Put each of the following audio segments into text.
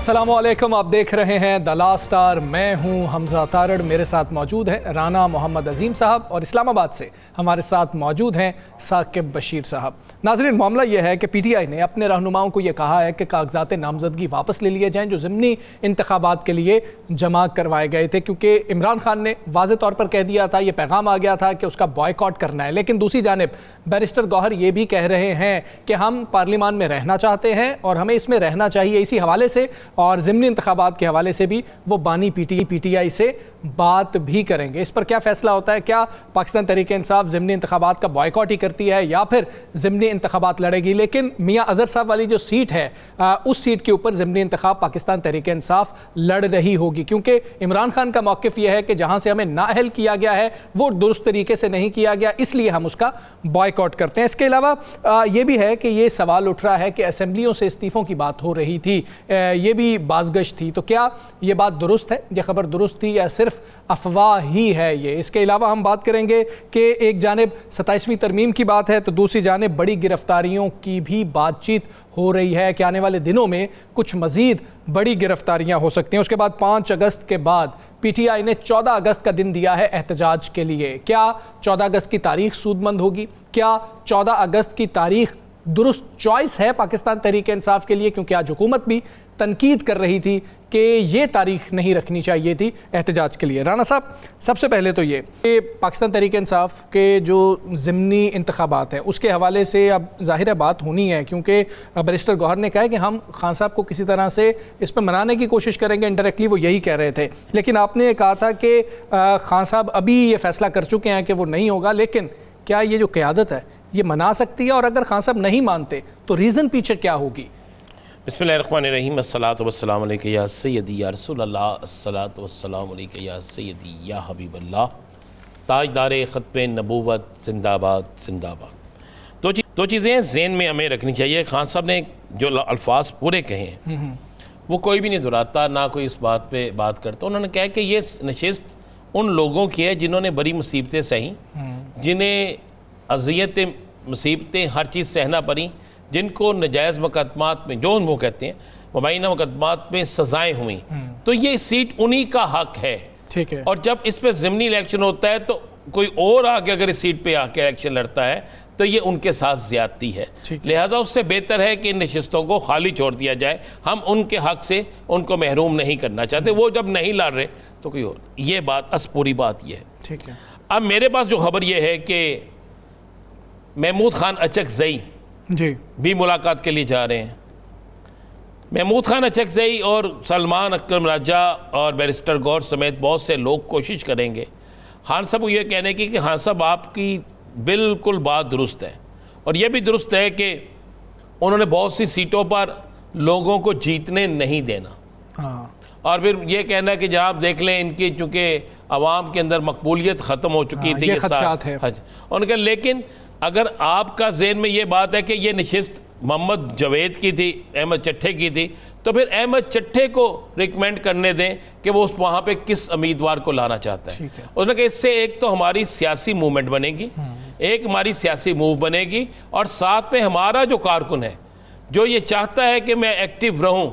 अस्सलामुअलैकुम, आप देख रहे हैं द लास्ट स्टार। मैं हूं हमजा तारड़, मेरे साथ मौजूद हैं राना मोहम्मद अजीम साहब और इस्लामाबाद से हमारे साथ मौजूद हैं साकिब बशीर साहब। नाज़रीन, मामला यह है कि पीटीआई ने अपने रहनुमाओं को यह कहा है कि कागजात नामजदगी वापस ले लिए जाएँ जो ज़िमनी इंतखाबात के लिए जमा करवाए गए थे, क्योंकि इमरान खान ने वाज़े तौर पर कह दिया था, यह पैगाम आ गया था कि उसका बॉयकॉट करना है। लेकिन दूसरी जानिब बैरिस्टर गौहर ये भी कह रहे हैं कि हम पार्लियामान में रहना चाहते हैं और हमें इसमें रहना चाहिए। इसी हवाले से और ज़िमनी इंतखाबात के हवाले से भी वो बानी पीटीआई से बात भी करेंगे। इस पर क्या फैसला होता है, क्या पाकिस्तान तहरीक-ए-इंसाफ ज़िमनी इंतखाबात का बॉयकॉट ही करती है या फिर ज़िमनी इंतखाबात लड़ेगी। लेकिन मियाँ अज़हर साहब वाली जो सीट है उस सीट के ऊपर ज़िमनी इंतखाब पाकिस्तान तहरीक-ए-इंसाफ लड़ रही होगी, क्योंकि इमरान खान का मौक़िफ़ यह है कि जहाँ से हमें नाअहल किया गया है वो दुरुस्त तरीके से नहीं किया गया, इसलिए हम उसका बॉयकॉट करते हैं। इसके अलावा ये भी है कि ये सवाल उठ रहा है कि असेंबलियों से इस्तीफ़ों की बात हो रही थी, ये भी बाज़गश थी, तो क्या ये बात दुरुस्त है, ये खबर दुरुस्त थी या सिर्फ अफवाह ही है ये। इसके अलावा हम बात करेंगे कि एक जानिब 27वीं तरमीम की बात है तो दूसरी जानिब बड़ी गिरफ्तारियों की भी बातचीत हो रही है कि आने वाले दिनों में कुछ मज़ीद बड़ी गिरफ्तारियां हो सकती हैं। उसके बाद 5 अगस्त के बाद पीटीआई ने 14 अगस्त का दिन दिया है एहतजाज के लिए। क्या 14 अगस्त की तारीख सूदमंद होगी? क्या 14 अगस्त की तारीख दुरुस्त चॉइस है पाकिस्तान तहरीक-ए-इंसाफ के लिए? क्योंकि आज हुकूमत भी तनकीद कर रही थी कि ये तारीख नहीं रखनी चाहिए थी एहतजाज के लिए। राना साहब, सबसे पहले तो ये कि पाकिस्तान तहरीक-ए-इंसाफ के जो ज़िमनी इंतखाबात हैं उसके हवाले से अब ज़ाहिर है बात होनी है, क्योंकि बैरिस्टर गौहर ने कहा है कि हम खान साहब को किसी तरह से इस पर मनाने की कोशिश करेंगे। इंडायरेक्टली वो यही कह रहे थे, लेकिन आपने ये कहा था कि खान साहब अभी ये फैसला कर चुके हैं कि वो नहीं होगा, लेकिन क्या ये जो क़यादत है ये मना सकती है? और अगर खान साहब नहीं मानते तो रीज़न पीछे क्या होगी? बिस्मिल्लाहिर्रहमानिर्रहीम, अस्सलातु वस्सलामु अलैका या सय्यदी या रसूलल्लाह, अस्सलातु वस्सलामु अलैका या सय्यदी या हबीबल्लाह, ताजदार ख़त्म नबूवत जिंदाबाद जिंदाबाद। दो चीज़ें ज़हन में हमें रखनी चाहिए। खान साहब ने जो अल्फाज पूरे कहे हैं वो कोई भी नहीं दोहराता, ना कोई इस बात पे बात करता। उन्होंने कहा कि ये नशिस्त उन लोगों की है जिन्होंने बड़ी मुसीबतें सही, जिन्हें अज़ियतें मुसीबतें हर चीज़ सहना पड़ी, जिनको नजायज़ मुकदमात में, जो वो कहते हैं मुबैना मुकदमात में सज़ाएँ हुई, तो ये सीट उन्हीं का हक है। ठीक है। और जब इस पर ज़िमनी इलेक्शन होता है तो कोई और आके अगर इस सीट पे आके इलेक्शन लड़ता है तो ये उनके साथ ज़्यादती है। लिहाजा उससे बेहतर है कि इन नशिस्तों को खाली छोड़ दिया जाए। हम उनके हक से उनको महरूम नहीं करना चाहते। वो जब नहीं लड़ रहे तो कोई और, ये बात पूरी बात ये है। ठीक है। अब मेरे पास जो खबर ये है कि महमूद खान अचकज़ई जी भी मुलाकात के लिए जा रहे हैं। महमूद खान अचकज़ई और सलमान अकरम राजा और बैरिस्टर गौर समेत बहुत से लोग कोशिश करेंगे खान साहब को ये कहने की कि खान साहब आपकी बिल्कुल बात दुरुस्त है, और यह भी दुरुस्त है कि उन्होंने बहुत सी सीटों पर लोगों को जीतने नहीं देना। हाँ। और फिर ये कहना कि जहाँ आप देख लें इनकी चूँकि अवाम के अंदर मकबूलियत ख़त्म हो चुकी थी, ये खदशात है। उनके, लेकिन अगर आपका ज़हन में ये बात है कि ये नशिस्त मोहम्मद जवेद की थी, अहमद चट्ठे की थी, तो फिर अहमद चट्ठे को रिकमेंड करने दें कि वो उस वहाँ पे किस उम्मीदवार को लाना चाहता है। उसने कहा इससे एक तो हमारी सियासी मूवमेंट बनेगी, एक हमारी सियासी मूव बनेगी, और साथ में हमारा जो कारकुन है जो ये चाहता है कि मैं एक्टिव रहूँ,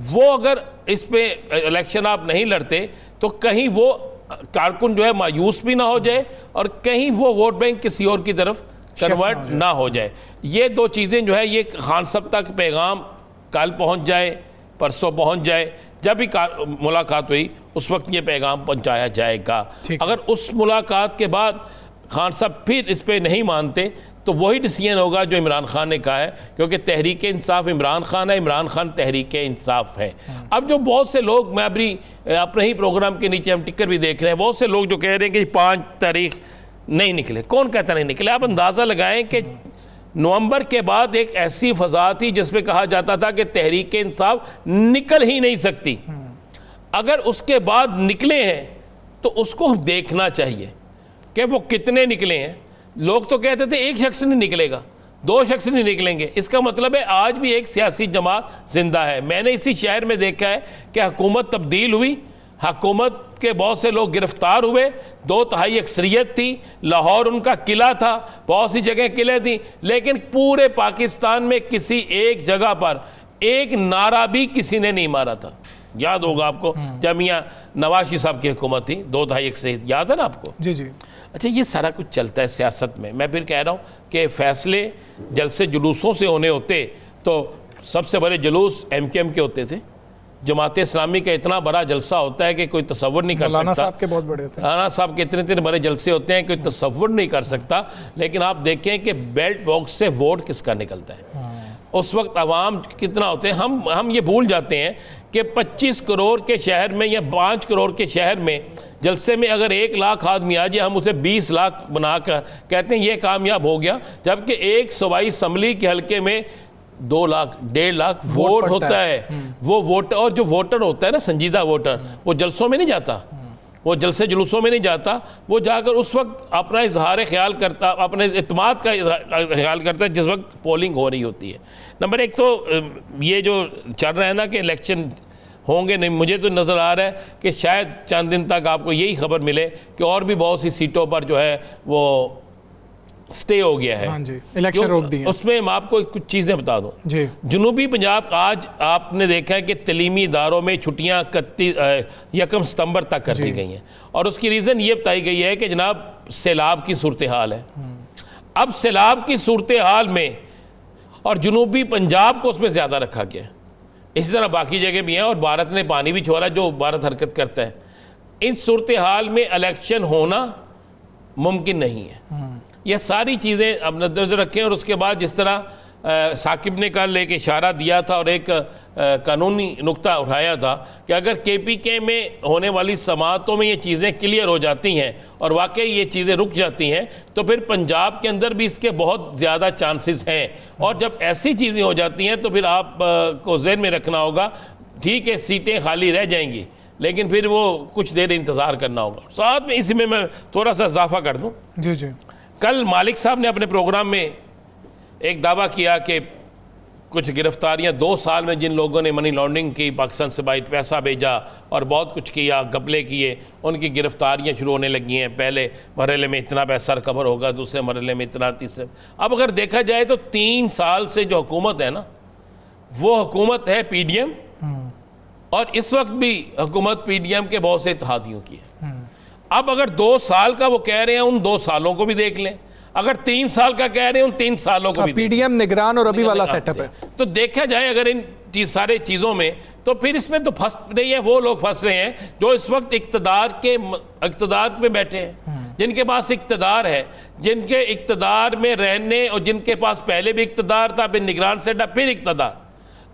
वो अगर इस पे इलेक्शन आप नहीं लड़ते तो कहीं वो कारकुन जो है मायूस भी ना हो जाए और कहीं वो वोट बैंक किसी और की तरफ कन्वर्ट ना हो जाए। ये दो चीज़ें जो है ये खान साहब तक पैगाम कल पहुंच जाए, परसों पहुंच जाए, जब भी मुलाकात हुई उस वक्त ये पैगाम पहुंचाया जाएगा। अगर उस मुलाकात के बाद खान साहब फिर इस पे नहीं मानते तो वही डिसीजन होगा जो इमरान खान ने कहा है, क्योंकि तहरीक इंसाफ इमरान खान है, इमरान खान तहरीक इंसाफ है। अब जो बहुत से लोग, मैं अपने ही प्रोग्राम के नीचे हम टिकर भी देख रहे हैं, बहुत से लोग जो कह रहे हैं कि 5 तारीख नहीं निकले। कौन कहता नहीं निकले? आप अंदाज़ा लगाएं कि नवंबर के बाद एक ऐसी फ़ज़ा थी जिसमें कहा जाता था कि तहरीक इंसाफ निकल ही नहीं सकती। अगर उसके बाद निकले हैं तो उसको देखना चाहिए कि वो कितने निकले हैं। लोग तो कहते थे एक शख्स नहीं निकलेगा, 2 शख्स नहीं निकलेंगे। इसका मतलब है आज भी एक सियासी जमात जिंदा है। मैंने इसी शहर में देखा है कि हुकूमत तब्दील हुई, हुकूमत के बहुत से लोग गिरफ्तार हुए, 2/3 अक्सरियत थी, लाहौर उनका किला था, बहुत सी जगह किले थी, लेकिन पूरे पाकिस्तान में किसी एक जगह पर एक नारा भी किसी ने नहीं मारा था। याद होगा आपको जब मियां नवाज शरीफ साहब की हुकूमत थी 2001 से, याद है ना आपको? जी जी। अच्छा, ये सारा कुछ चलता है सियासत में। मैं फिर कह रहा हूँ कि फैसले जलसे जुलूसों से होने होते तो सबसे बड़े जुलूस MKM के होते थे। जमात इस्लामी का इतना बड़ा जलसा होता है कि कोई तसव्वुर नहीं कर सकता। मौलाना साहब के बहुत बड़े थे। मौलाना साहब के इतने बड़े जलसे होते हैं कोई तसव्वुर नहीं कर सकता। लेकिन आप देखें कि बैलेट बॉक्स से वोट किसका निकलता है, उस वक्त अवाम कितना होते हैं। हम ये भूल जाते हैं कि 25 करोड़ के शहर में या 5 करोड़ के शहर में जलसे में अगर 1 लाख आदमी आ जाए, हम उसे 20 लाख बनाकर कहते हैं ये कामयाब हो गया, जबकि एक सूबाई असम्बली के हल्के में 2 लाख 1.5 लाख वोट होता है। वो वोटर, और जो वोटर होता है ना, संजीदा वोटर, वो जलसों में नहीं जाता, वो जलसे जुलूसों में नहीं जाता, वो जाकर उस वक्त अपना इजहार ख्याल करता, अपने इत्माद का ख्याल करता है जिस वक्त पोलिंग हो रही होती है। नंबर 1 तो ये जो चल रहा है ना कि इलेक्शन होंगे नहीं, मुझे तो नज़र आ रहा है कि शायद चंद दिन तक आपको यही खबर मिले कि और भी बहुत सी सीटों पर जो है वो स्टे हो गया है। हाँ जी, इलेक्शन रोक दिए। उसमें मैं आपको कुछ चीज़ें बता दूं जी। जनूबी पंजाब, आज आपने देखा है कि तलीमी इदारों में छुट्टियां 1 सितंबर तक कर दी गई हैं, और उसकी रीज़न ये बताई गई है कि जनाब सैलाब की सूरत हाल है। अब सैलाब की सूरत हाल में और जनूबी पंजाब को उसमें ज़्यादा रखा गया, इसी तरह बाकी जगह भी हैं, और भारत ने पानी भी छोड़ा जो भारत हरकत करता है। इस सूरत हाल में इलेक्शन होना मुमकिन नहीं है। ये सारी चीज़ें अब नजर रखें। और उसके बाद जिस तरह साकिब ने कल एक इशारा दिया था और एक कानूनी नुक्ता उठाया था कि अगर KPK में होने वाली समाअतों में ये चीज़ें क्लियर हो जाती हैं और वाकई ये चीज़ें रुक जाती हैं तो फिर पंजाब के अंदर भी इसके बहुत ज़्यादा चांसेस हैं। और जब ऐसी चीज़ें हो जाती हैं तो फिर आप को ज़हन में रखना होगा, ठीक है सीटें खाली रह जाएंगी, लेकिन फिर वो कुछ देर इंतज़ार करना होगा। साथ में इसमें मैं थोड़ा सा इजाफा कर दूँ। जी जी। कल मालिक साहब ने अपने प्रोग्राम में एक दावा किया कि कुछ गिरफ्तारियां 2 साल में जिन लोगों ने मनी लॉन्ड्रिंग की, पाकिस्तान से बाहर पैसा भेजा और बहुत कुछ किया, घपले किए, उनकी गिरफ्तारियां शुरू होने लगी हैं। पहले मरहले में इतना पैसा रिकवर होगा, दूसरे मरहले में इतना, तीसरे। अब अगर देखा जाए तो 3 साल से जो हुकूमत है ना, वो हुकूमत है PDM, और इस वक्त भी हुकूमत PDM के बहुत से इत्तेहादियों की है। अब अगर 2 साल का वो कह रहे हैं, उन 2 सालों को भी देख लें। अगर 3 साल का कह रहे हैं, उन 3 सालों को भी PDM निगरान और अभी वाला सेटअप है। तो देखा जाए अगर इन सारे चीज़ों में, तो फिर इसमें तो फंस नहीं है वो लोग, फंस रहे हैं जो इस वक्त इक़्तिदार में बैठे हैं, जिनके पास इक़्तिदार है, जिनके इक़्तिदार में रहने, और जिनके पास पहले भी इक़्तिदार था, फिर निगरान सेटअप, फिर इक़्तिदार।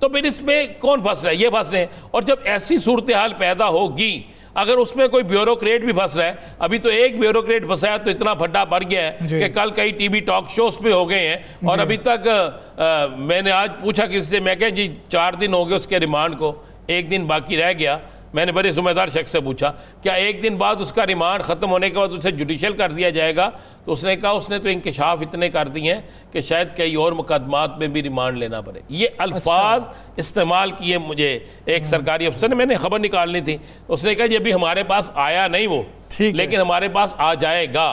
तो फिर इसमें कौन फंस रहा है? ये फंस रहे हैं। और जब ऐसी सूरत हाल पैदा होगी, अगर उसमें कोई ब्यूरोक्रेट भी फंस रहा है, अभी तो एक ब्यूरोक्रेट फंसा है तो इतना फड्डा बढ़ गया है कि कल कई TV टॉक शोज पे हो गए हैं, और अभी तक मैंने आज पूछा किसी से, मैं कहा जी 4 दिन हो गए उसके रिमांड को, 1 दिन बाकी रह गया। मैंने बड़े ज़िम्मेदार शख्स से पूछा क्या 1 दिन बाद उसका रिमांड ख़त्म होने के बाद उसे जुडिशल कर दिया जाएगा? तो उसने कहा उसने तो इंकशाफ इतने कर दिए हैं कि शायद कई और मुकदमात में भी रिमांड लेना पड़े। ये अल्फाज इस्तेमाल किए मुझे एक सरकारी अफसर ने, मैंने खबर निकालनी थी, उसने कहा जी अभी हमारे पास आया नहीं वो, लेकिन हमारे पास आ जाएगा।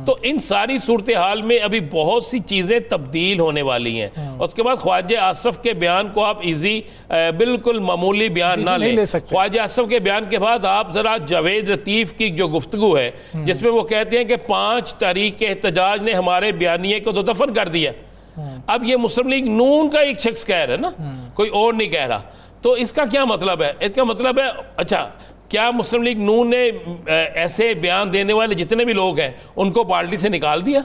तो इन सारी सूरत हाल में अभी बहुत सी चीज़ें तब्दील होने वाली हैं। उसके बाद ख्वाजा आसफ के बयान को आप बिल्कुल मामूली बयान ना लें। ख्वाजा आसफ के बयान के बाद आप ज़रा जावेद लतीफ़ की जो गुफ्तगू है, जिसमें वो कहते हैं कि 5 तारीख के एहतजाज ने हमारे बयानिए को तो दफन कर दिया। अब ये मुस्लिम लीग नून का एक शख्स कह रहा है ना, कोई और नहीं कह रहा। तो इसका क्या मतलब है? इसका मतलब है, अच्छा क्या मुस्लिम लीग नून ने ऐसे बयान देने वाले जितने भी लोग हैं उनको पार्टी से निकाल दिया?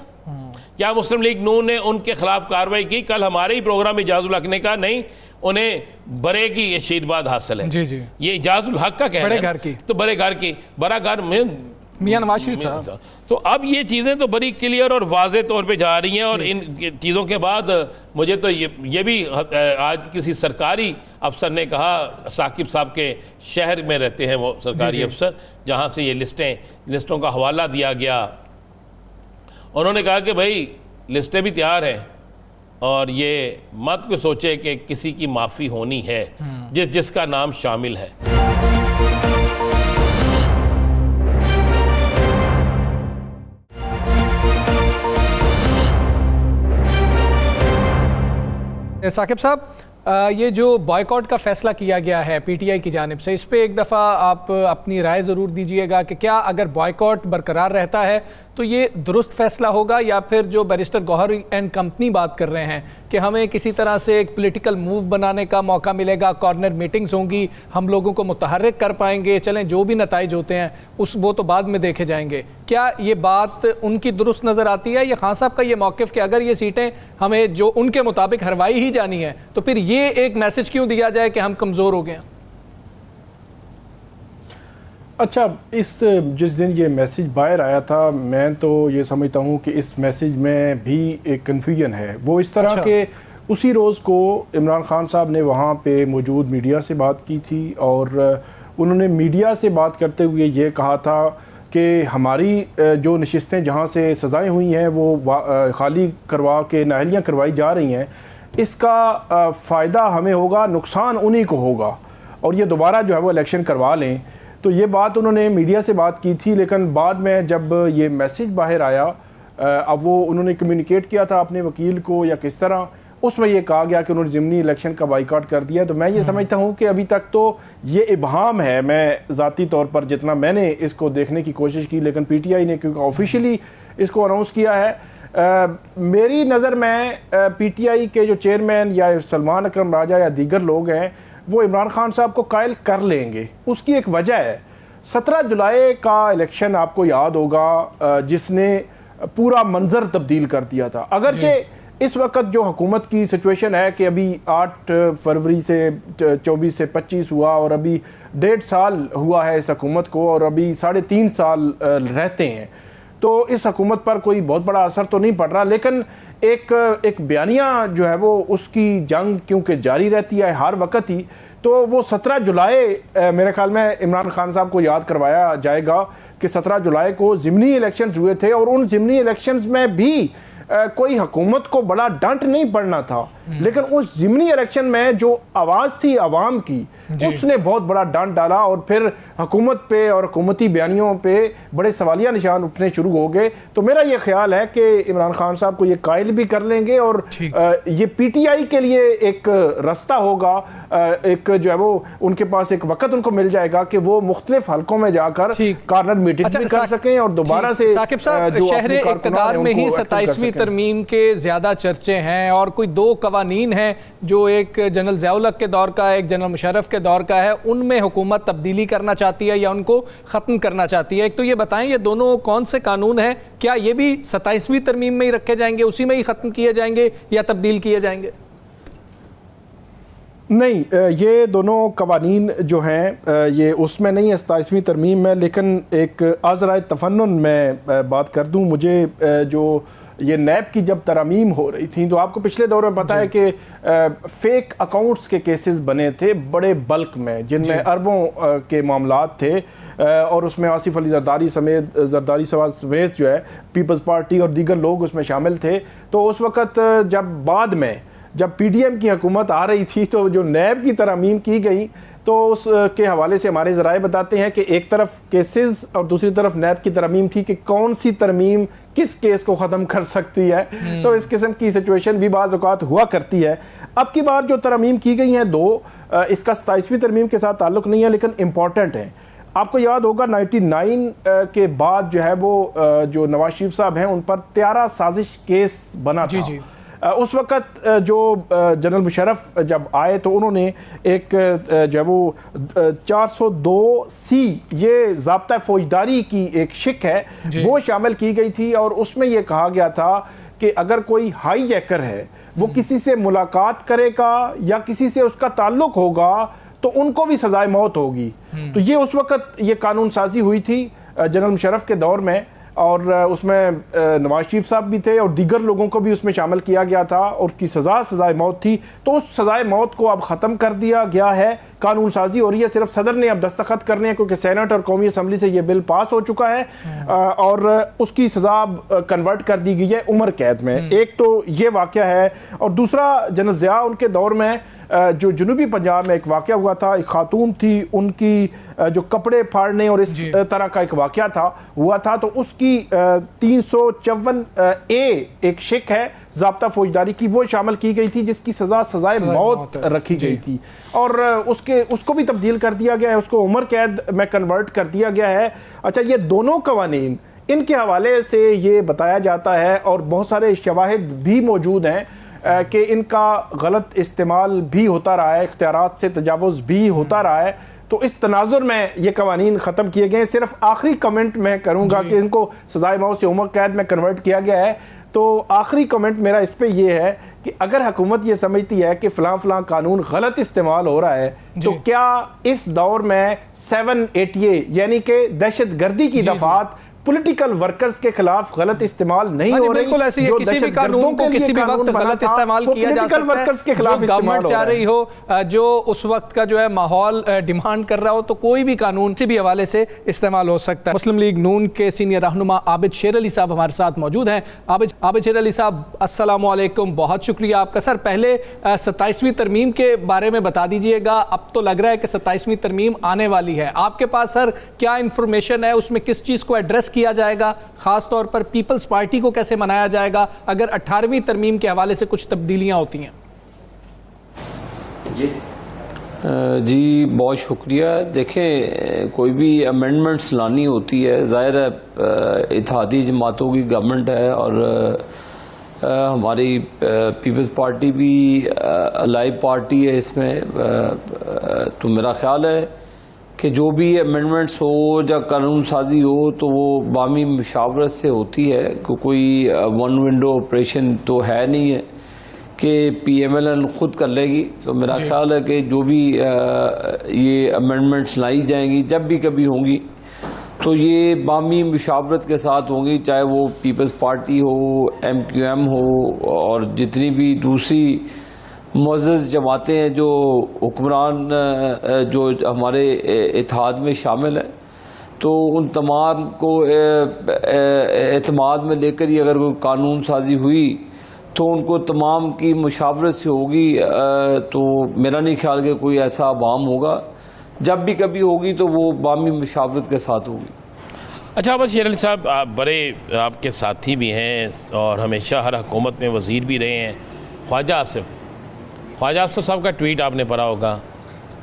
क्या मुस्लिम लीग नून ने उनके खिलाफ कार्रवाई की? कल हमारे ही प्रोग्राम में इजाजुल हक ने कहा नहीं, उन्हें बड़े की आशीर्वाद हासिल है। जी जी। ये इजाजुल हक का कहना है, बड़े घर की, तो बड़े घर की, बड़ा घर में मियां नवाज शरीफ साहब। तो अब ये चीज़ें तो बड़ी क्लियर और वाज़े तौर पे जा रही हैं। और इन चीज़ों के बाद मुझे तो ये भी आज किसी सरकारी अफसर ने कहा, साकिब साहब के शहर में रहते हैं वो सरकारी अफसर, जहाँ से ये लिस्टों का हवाला दिया गया, उन्होंने कहा कि भाई लिस्टें भी तैयार हैं और ये मत को सोचे कि किसी की माफ़ी होनी है जिसका नाम शामिल है। साकिब साहब, ये जो बॉयकॉट का फैसला किया गया है पीटीआई की जानिब से, इस पे एक दफ़ा आप अपनी राय ज़रूर दीजिएगा कि क्या अगर बॉयकॉट बरकरार रहता है तो ये दुरुस्त फैसला होगा, या फिर जो बैरिस्टर गौहर एंड कंपनी बात कर रहे हैं कि हमें किसी तरह से एक पॉलिटिकल मूव बनाने का मौका मिलेगा, कॉर्नर मीटिंग्स होंगी, हम लोगों को मुतहर्रिक कर पाएंगे, चलें जो भी नताइज होते हैं वो तो बाद में देखे जाएंगे, क्या ये बात उनकी दुरुस्त नज़र आती है? या खान साहब का ये मौक़िफ़ कि अगर ये सीटें हमें जो उनके मुताबिक हरवाई ही जानी है तो फिर ये एक मैसेज क्यों दिया जाए कि हम कमज़ोर हो गए? अच्छा, जिस दिन ये मैसेज बाहर आया था, मैं तो ये समझता हूँ कि इस मैसेज में भी एक कन्फ्यूजन है। वो इस तरह के उसी रोज़ को इमरान खान साहब ने वहाँ पे मौजूद मीडिया से बात की थी और उन्होंने मीडिया से बात करते हुए ये कहा था कि हमारी जो नशिस्तें जहाँ से सज़ाएँ हुई हैं वो खाली करवा के नाहलियाँ करवाई जा रही हैं, इसका फ़ायदा हमें होगा, नुकसान उन्हीं को होगा और ये दोबारा जो है वो इलेक्शन करवा लें। तो ये बात उन्होंने मीडिया से बात की थी, लेकिन बाद में जब ये मैसेज बाहर आया, अब वो उन्होंने कम्युनिकेट किया था अपने वकील को या किस तरह, उसमें ये कहा गया कि उन्होंने ज़िमनी इलेक्शन का बाइकआउट कर दिया। तो मैं ये समझता हूँ कि अभी तक तो ये इबहाम है, मैं ज़ाती तौर पर जितना मैंने इसको देखने की कोशिश की, लेकिन पीटीआई ने क्योंकि ऑफिशियली इसको अनाउंस किया है, मेरी नज़र में पीटीआई के जो चेयरमैन या सलमान अकरम राजा या दीगर लोग हैं वो इमरान खान साहब को कायल कर लेंगे। उसकी एक वजह है, 17 जुलाई का इलेक्शन आपको याद होगा, जिसने पूरा मंजर तब्दील कर दिया था। अगरचे इस वक्त जो हुकूमत की सिचुएशन है कि अभी 8 फरवरी से 24 से 25 हुआ और अभी 1.5 साल हुआ है इस हुकूमत को और अभी 3.5 साल रहते हैं, तो इस हुकूमत पर कोई बहुत बड़ा असर तो नहीं पड़ रहा, लेकिन एक बयानिया जो है वो उसकी जंग क्योंकि जारी रहती है हर वक्त ही, तो वो 17 जुलाई मेरे ख्याल में इमरान खान साहब को याद करवाया जाएगा कि 17 जुलाई को ज़िमनी इलेक्शंस हुए थे और उन ज़िमनी इलेक्शंस में भी कोई हुकूमत को बड़ा डंट नहीं पड़ना था, लेकिन उस ज़िमनी इलेक्शन में जो आवाज़ थी आवाम की उसने बहुत बड़ा डंट डाला और फिर हुकूमत पे और हुकूमती बयानियों पे बड़े सवालिया निशान उठने शुरू हो गए। तो मेरा ये ख्याल है कि इमरान खान साहब को ये कायल भी कर लेंगे और ये पीटीआई के लिए एक रास्ता होगा, एक जो है वो उनके पास एक वक्त उनको मिल जाएगा कि वो मुख्तलिफ हलकों में जाकर कॉर्नर मीटिंग भी कर सकें और दोबारा से साकिब साहब, शहरे इक़्तिदार में ही 27वीं तरमीम के ज़्यादा चर्चे हैं और कोई 2 कवानीन हैं जो एक जनरल ज़िया-उल हक के दौर का है, एक जनरल मुशर्रफ के दौर का है, उनमें हुकूमत तब्दीली करना चाहती है या उनको ख़त्म करना चाहती है। एक तो ये बताएं ये दोनों कौन से कानून हैं, क्या ये भी 27वीं तरमीम में ही रखे जाएंगे, उसी में ही ख़त्म किए जाएंगे या तब्दील किए जाएंगे? नहीं, ये दोनों कवानीन जो हैं ये उसमें नहीं है 27वीं तरमीम में, लेकिन एक आज़राए तफन्नुन में बात कर दूं। मुझे जो ये नैब की जब तरमीम हो रही थी तो आपको पिछले दौर में पता है कि फेक अकाउंट्स के केसेस बने थे बड़े बल्क में, जिनमें अरबों के मामलात थे और उसमें आसिफ अली जरदारी समेत जो है पीपल्स पार्टी और दीगर लोग उसमें शामिल थे। तो उस वक़्त जब पीडीएम की हुकूमत आ रही थी तो जो नैब की तरमीम की गई तो उसके हवाले से हमारे ज़राए बताते हैं कि एक तरफ केसेस और दूसरी तरफ नैब की तरमीम थी कि कौन सी तरमीम किस केस को ख़त्म कर सकती है। तो इस किस्म की सिचुएशन भी बाज़ औक़ात हुआ करती है। अब की बार जो तरमीम की गई हैं 2, इसका 27वीं तरमीम के साथ ताल्लुक़ नहीं है लेकिन इम्पॉर्टेंट है। आपको याद होगा 99 के बाद जो है वो जो नवाज शरीफ साहब हैं उन पर 13 साजिश केस बना था। जी। उस वक़्त जो जनरल मुशर्रफ जब आए तो उन्होंने एक जो है वो 402C ये ज़ाब्ता फ़ौजदारी की एक शिक है वो शामिल की गई थी और उसमें ये कहा गया था कि अगर कोई हाई जैकर है वो किसी से मुलाकात करेगा या किसी से उसका ताल्लुक़ होगा तो उनको भी सज़ाए मौत होगी। तो ये उस वक़्त ये कानून साजी हुई थी जनरल मुशर्रफ के दौर में और उसमें नवाज शरीफ साहब भी थे और दीगर लोगों को भी उसमें शामिल किया गया था और उसकी सज़ाए मौत थी। तो उस सज़ाए मौत को अब ख़त्म कर दिया गया है, कानून साजी हो रही है, सिर्फ सदर ने अब दस्तखत करने हैं क्योंकि सेनेट और कौमी असम्बली से ये बिल पास हो चुका है और उसकी सज़ा कन्वर्ट कर दी गई है उम्र कैद में। एक तो ये वाक़या है और दूसरा जनरल ज़िया उनके दौर में जो जनूबी पंजाब में एक वाक़या हुआ था, एक खातून थी उनकी जो कपड़े फाड़ने और इस तरह का एक वाक़या हुआ था तो उसकी 354A एक शिक है ज़ाब्ता फौजदारी की वो शामिल की गई थी, जिसकी सजाए मौत रखी गई थी, और उसको भी तब्दील कर दिया गया है, उसको उम्र कैद में कन्वर्ट कर दिया गया है। अच्छा, ये दोनों कवानीन, इनके हवाले से ये बताया जाता है और बहुत सारे शवाहिद भी मौजूद हैं कि इनका गलत इस्तेमाल भी होता रहा है, इख्तियारात से तजावुज़ भी होता रहा है। तो इस तनाजुर में ये कवानीन ख़त्म किए गए। सिर्फ आखिरी कमेंट मैं करूँगा कि इनको सजाए मौत से उम्र कैद में कन्वर्ट किया गया है। तो आखिरी कमेंट मेरा इस पे ये है कि अगर हुकूमत ये समझती है कि फ़लाँ कानून गलत इस्तेमाल हो रहा है, तो क्या इस दौर में 780 यानी कि दहशत गर्दी की दफात पॉलिटिकल वर्कर्स के खिलाफ गलत इस्तेमाल नहीं हो रही? बिल्कुल ऐसी है, किसी भी कानून को किसी भी वक्त गलत इस्तेमाल किया जा सकता है, के खिलाफ जो गवर्नमेंट चाह रही हो, जो उस वक्त का जो है माहौल डिमांड कर रहा हो, तो कोई भी कानून किसी भी हवाले से इस्तेमाल हो सकता है। मुस्लिम लीग नून के सीनियर रहनुमा आबिद शेर अली साहब हमारे साथ मौजूद हैं। आबिद शेर अली साहब, अस्सलाम वालेकुम, बहुत शुक्रिया आपका। सर, पहले 27वीं तरमीम के बारे में बता दीजिएगा। अब तो लग रहा है कि 27वीं तरमीम आने वाली है, आपके पास सर क्या इंफॉर्मेशन है, उसमें किस चीज़ को एड्रेस किया जाएगा, खास तौर पर पीपल्स पार्टी को कैसे मनाया जाएगा अगर 18वीं तरमीम के हवाले से कुछ तब्दीलियां होती हैं? जी बहुत शुक्रिया। देखें, कोई भी अमेंडमेंट्स लानी होती है, ज़ाहिर है इत्तेहादी जमातों की गवर्नमेंट है और हमारी पीपल्स पार्टी भी अलाइव पार्टी है इसमें, तो मेरा ख्याल है कि जो भी अमेंडमेंट्स हो या कानून साजी हो तो वो बामी मुशावरत से होती है, कोई वन विंडो ऑपरेशन तो है नहीं है कि PMLN खुद कर लेगी। तो मेरा ख्याल है कि जो भी ये अमेंडमेंट्स लाई जाएंगी, जब भी कभी होंगी, तो ये बामी मुशावरत के साथ होंगी, चाहे वो पीपल्स पार्टी हो, MQM हो और जितनी भी दूसरी मुअज़्ज़ज़ जमातें हैं जो हुक्मरान जो हमारे इत्तेहाद में शामिल हैं। तो उन तमाम को एतमाद में लेकर ही अगर कोई कानून साजी हुई तो उनको तमाम की मुशावरत से होगी। तो मेरा नहीं ख्याल कि कोई ऐसा अवाम होगा, जब भी कभी होगी तो वो बामी मुशावरत के साथ होगी। अच्छा, आबिद शेर अली साहब, आप बड़े आपके साथी भी हैं और हमेशा हर हुकूमत में वज़ीर भी रहे हैं। ख्वाजा आसिफ साहब का ट्वीट आपने पढ़ा होगा,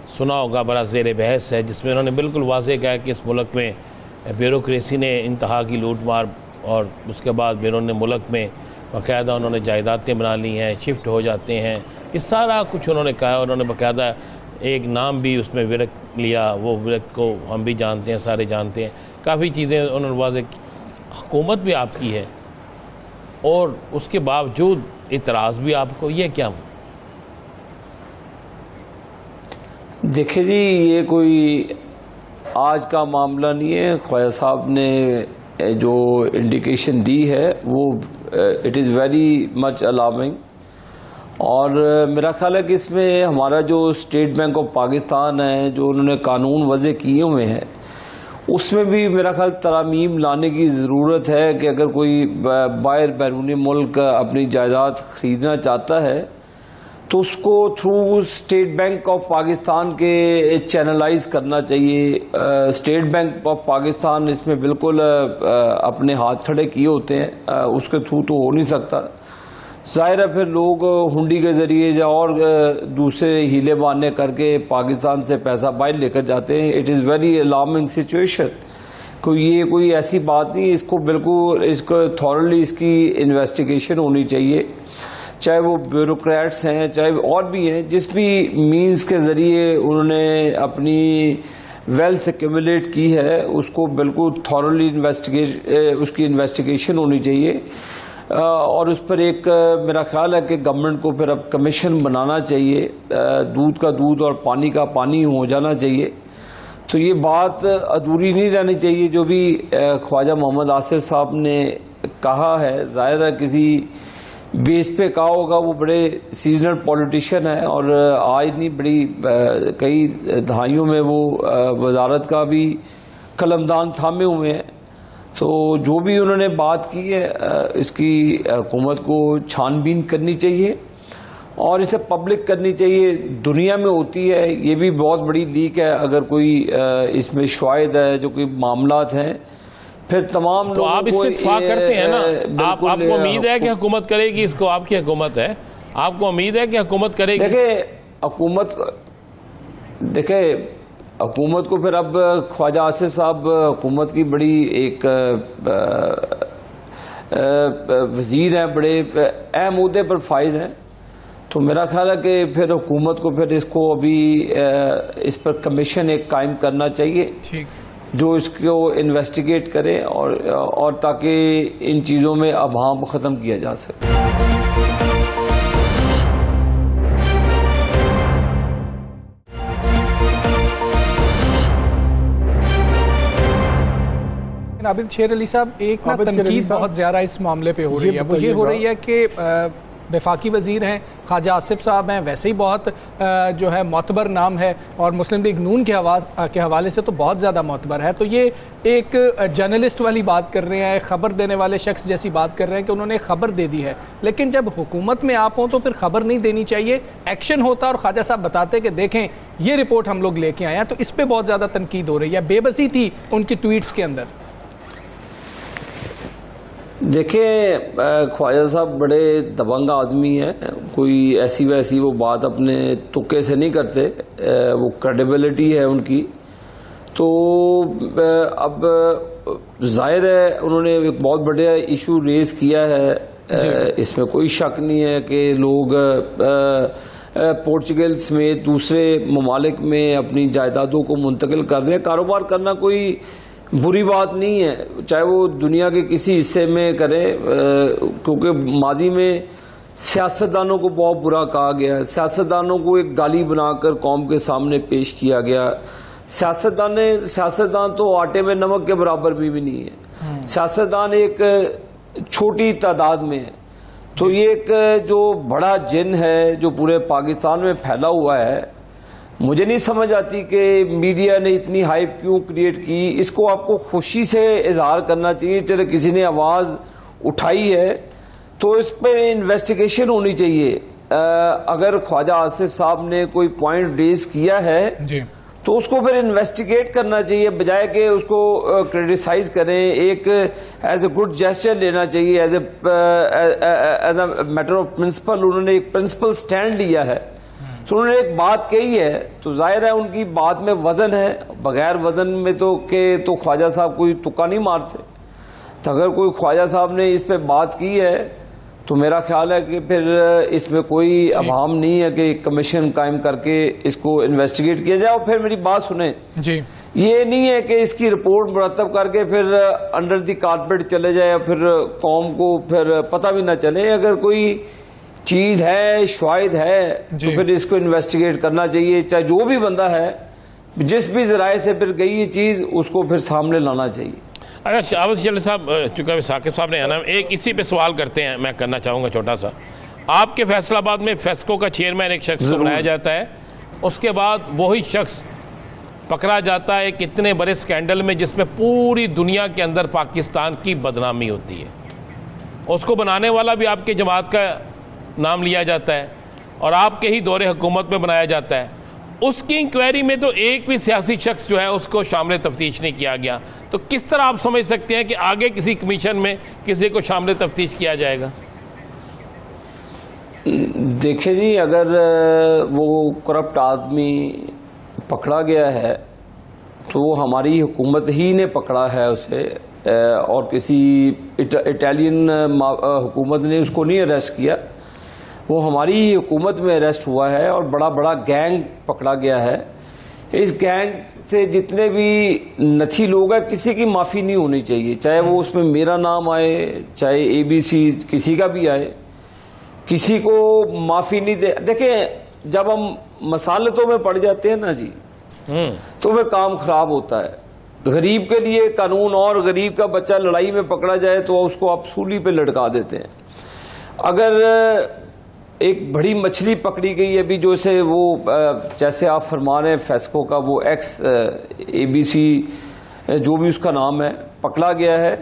सुना होगा, बड़ा ज़ेर बहस है, जिसमें उन्होंने बिल्कुल वाज़ेह कहा कि इस मुल्क में ब्यूरोक्रेसी ने इंतहा की लूट मार, और उसके बाद बैरून मुल्क में बाकायदा उन्होंने जायदादें बना ली हैं, शिफ्ट हो जाते हैं, ये सारा कुछ उन्होंने कहा। उन्होंने बाकायदा एक नाम भी उसमें विरक लिया, वो विरक को हम भी जानते हैं, सारे जानते हैं। काफ़ी चीज़ें उन्होंने वाज़ेह, हुकूमत भी आपकी है और उसके बावजूद इतराज़ भी आपको, ये क्या? देखिए जी, ये कोई आज का मामला नहीं है। ख्वाजा साहब ने जो इंडिकेशन दी है वो it is very much alarming, और मेरा ख्याल है कि इसमें हमारा जो स्टेट बैंक ऑफ पाकिस्तान है, जो उन्होंने कानून वज़े किए हुए हैं, उसमें भी मेरा ख्याल तरामीम लाने की ज़रूरत है कि अगर कोई बाहर बैरूनी मुल्क अपनी जायदाद ख़रीदना चाहता है तो उसको through state bank of Pakistan के चैनलाइज करना चाहिए। स्टेट बैंक ऑफ पाकिस्तान इसमें बिल्कुल अपने हाथ खड़े किए होते हैं, उसके थ्रू तो हो नहीं सकता। ज़ाहिर है फिर लोग हुंडी के ज़रिए या और दूसरे हीले बहाने करके पाकिस्तान से पैसा बाहर लेकर जाते हैं। It is very alarming situation. ये कोई ऐसी बात नहीं, इसको बिल्कुल इसको थॉरली इसकी इन्वेस्टिगेशन होनी चाहिए, चाहे वो ब्यूरोक्रेट्स हैं, चाहे और भी हैं, जिस भी मीन्स के ज़रिए उन्होंने अपनी वेल्थ एक्यूमुलेट की है, उसको बिल्कुल थॉरली उसकी इन्वेस्टिगेशन होनी चाहिए। और उस पर एक मेरा ख्याल है कि गवर्नमेंट को फिर अब कमीशन बनाना चाहिए, दूध का दूध और पानी का पानी हो जाना चाहिए। तो ये बात अधूरी नहीं रहनी चाहिए जो भी ख्वाजा मोहम्मद आसिफ साहब ने कहा है। ज़ाहिर है किसी बेस पे कहा होगा, वो बड़े सीजनल पॉलिटिशियन है और आज नहीं बड़ी कई दहाइयों में वो वजारत का भी कलमदान थामे हुए हैं। तो जो भी उन्होंने बात की है इसकी हुकूमत को छानबीन करनी चाहिए और इसे पब्लिक करनी चाहिए। दुनिया में होती है, ये भी बहुत बड़ी लीक है। अगर कोई इसमें शायद है जो कोई मामलात हैं फिर तमाम तो आप इससे इत्तेफाक करते हैं ना, आपको उम्मीद है कि हुकूमत करेगी इसको? आपकी हुकूमत है, आपको उम्मीद है कि हुकूमत करेगी? देखिए हुकूमत को फिर अब ख्वाजा आसिफ साहब हुकूमत की बड़ी एक वजीर हैं, बड़े अहम ओहदे पर फाइज हैं, तो मेरा ख्याल है कि फिर हुकूमत को फिर इसको अभी इस पर कमीशन एक कायम करना चाहिए, ठीक, जो इसको इन्वेस्टिगेट करे और ताकि इन चीज़ों में अभाम ख़त्म किया जा सके। आबिद शेर अली साहब, एक ना तनकीद बहुत ज़्यादा इस मामले पे हो रही है, वो ये हो रही है कि वफाकी वज़ीर हैं ख्वाजा आसिफ साहब हैं, वैसे ही बहुत जो है मोतबर नाम है और मुस्लिम लीग नून के हवाले से तो बहुत ज़्यादा मोतबर है, तो ये एक जर्नलिस्ट वाली बात कर रहे हैं, ख़बर देने वाले शख्स जैसी बात कर रहे हैं कि उन्होंने ख़बर दे दी है, लेकिन जब हुकूमत में आप हों तो फिर ख़बर नहीं देनी चाहिए, एक्शन होता और ख्वाजा साहब बताते कि देखें ये रिपोर्ट हम लोग लेके आए हैं, तो इस पर बहुत ज़्यादा तनकीद हो रही है, बेबसी थी उनकी ट्वीट्स के अंदर। देखिए ख्वाजा साहब बड़े दबंग आदमी हैं, कोई ऐसी वैसी वो बात अपने तुक्के से नहीं करते, वो क्रेडिबिलिटी है उनकी, तो अब जाहिर है उन्होंने एक बहुत बड़ा इशू रेज किया है, इसमें कोई शक नहीं है कि लोग पोर्चुगल समेत दूसरे ममालिक में अपनी जायदादों को मुंतकिल कर रहे हैं। कारोबार करना कोई बुरी बात नहीं है, चाहे वो दुनिया के किसी हिस्से में करे, क्योंकि माजी में सियासतदानों को बहुत बुरा कहा गया है, सियासतदानों को एक गाली बनाकर कौम के सामने पेश किया गया। सियासतदान तो आटे में नमक के बराबर भी नहीं है, सियासतदान एक छोटी तादाद में है, तो ये एक जो बड़ा जिन है जो पूरे पाकिस्तान में फैला हुआ है, मुझे नहीं समझ आती कि मीडिया ने इतनी हाइप क्यों क्रिएट की। इसको आपको खुशी से इजहार करना चाहिए, चलो किसी ने आवाज उठाई है तो इस पर इन्वेस्टिगेशन होनी चाहिए। अगर ख्वाजा आसिफ साहब ने कोई पॉइंट रेज किया है जी, तो उसको फिर इन्वेस्टिगेट करना चाहिए, बजाय कि उसको क्रिटिसाइज करें। एक एज ए गुड जेस्चर लेना चाहिए, as a matter of principle, उन्होंने एक प्रिंसिपल स्टैंड लिया है, तो उन्होंने एक बात कही है, तो जाहिर है उनकी बात में वजन है, बगैर वजन में तो ख्वाजा साहब कोई तुक्का नहीं मारते। तो अगर कोई ख्वाजा साहब ने इस पे बात की है तो मेरा ख्याल है कि फिर इसमें कोई अभाम नहीं है कि कमीशन कायम करके इसको इन्वेस्टिगेट किया जाए। और फिर मेरी बात सुने जी, ये नहीं है कि इसकी रिपोर्ट मुरतब करके फिर अंडर द कारपेट चले जाए, फिर कौम को फिर पता भी ना चले। अगर कोई चीज है, शायद है, तो फिर इसको इन्वेस्टिगेट करना चाहिए, चाहे जो भी बंदा है, जिस भी जराए से फिर गई ये चीज, उसको फिर सामने लाना चाहिए। अगर शाहबाज शरीफ साहब, चूंकि साकिब साहब ने आना, एक इसी पे सवाल करते हैं, मैं करना चाहूँगा छोटा सा। आपके फैसलाबाद में फेस्को का चेयरमैन एक शख्स को बनाया जाता है, उसके बाद वही शख्स पकड़ा जाता है कितने बड़े स्कैंडल में जिसमें पूरी दुनिया के अंदर पाकिस्तान की बदनामी होती है। उसको बनाने वाला भी आपके जमात का नाम लिया जाता है और आपके ही दौरे हुकूमत में बनाया जाता है। उसकी इंक्वायरी में तो एक भी सियासी शख्स जो है उसको शामिल तफ्तीश नहीं किया गया, तो किस तरह आप समझ सकते हैं कि आगे किसी कमीशन में किसी को शामिल तफ्तीश किया जाएगा? देखिए जी, अगर वो करप्ट आदमी पकड़ा गया है तो वो हमारी हुकूमत ही ने पकड़ा है उसे, और किसी इटालियन हुकूमत ने उसको नहीं अरेस्ट किया, वो हमारी ही हुकूमत में अरेस्ट हुआ है और बड़ा बड़ा गैंग पकड़ा गया है। इस गैंग से जितने भी नथी लोग हैं, किसी की माफ़ी नहीं होनी चाहिए, चाहे वो उसमें मेरा नाम आए, चाहे ABC किसी का भी आए, किसी को माफ़ी नहीं दे। देखें, जब हम मसालतों में पड़ जाते हैं ना जी, तो फिर काम खराब होता है। गरीब के लिए कानून, और गरीब का बच्चा लड़ाई में पकड़ा जाए तो उसको आप सूली पे लटका देते हैं। अगर एक बड़ी मछली पकड़ी गई है अभी, जो से वो जैसे आप फरमा रहे हैं फेस्को का वो ABC जो भी उसका नाम है पकड़ा गया है,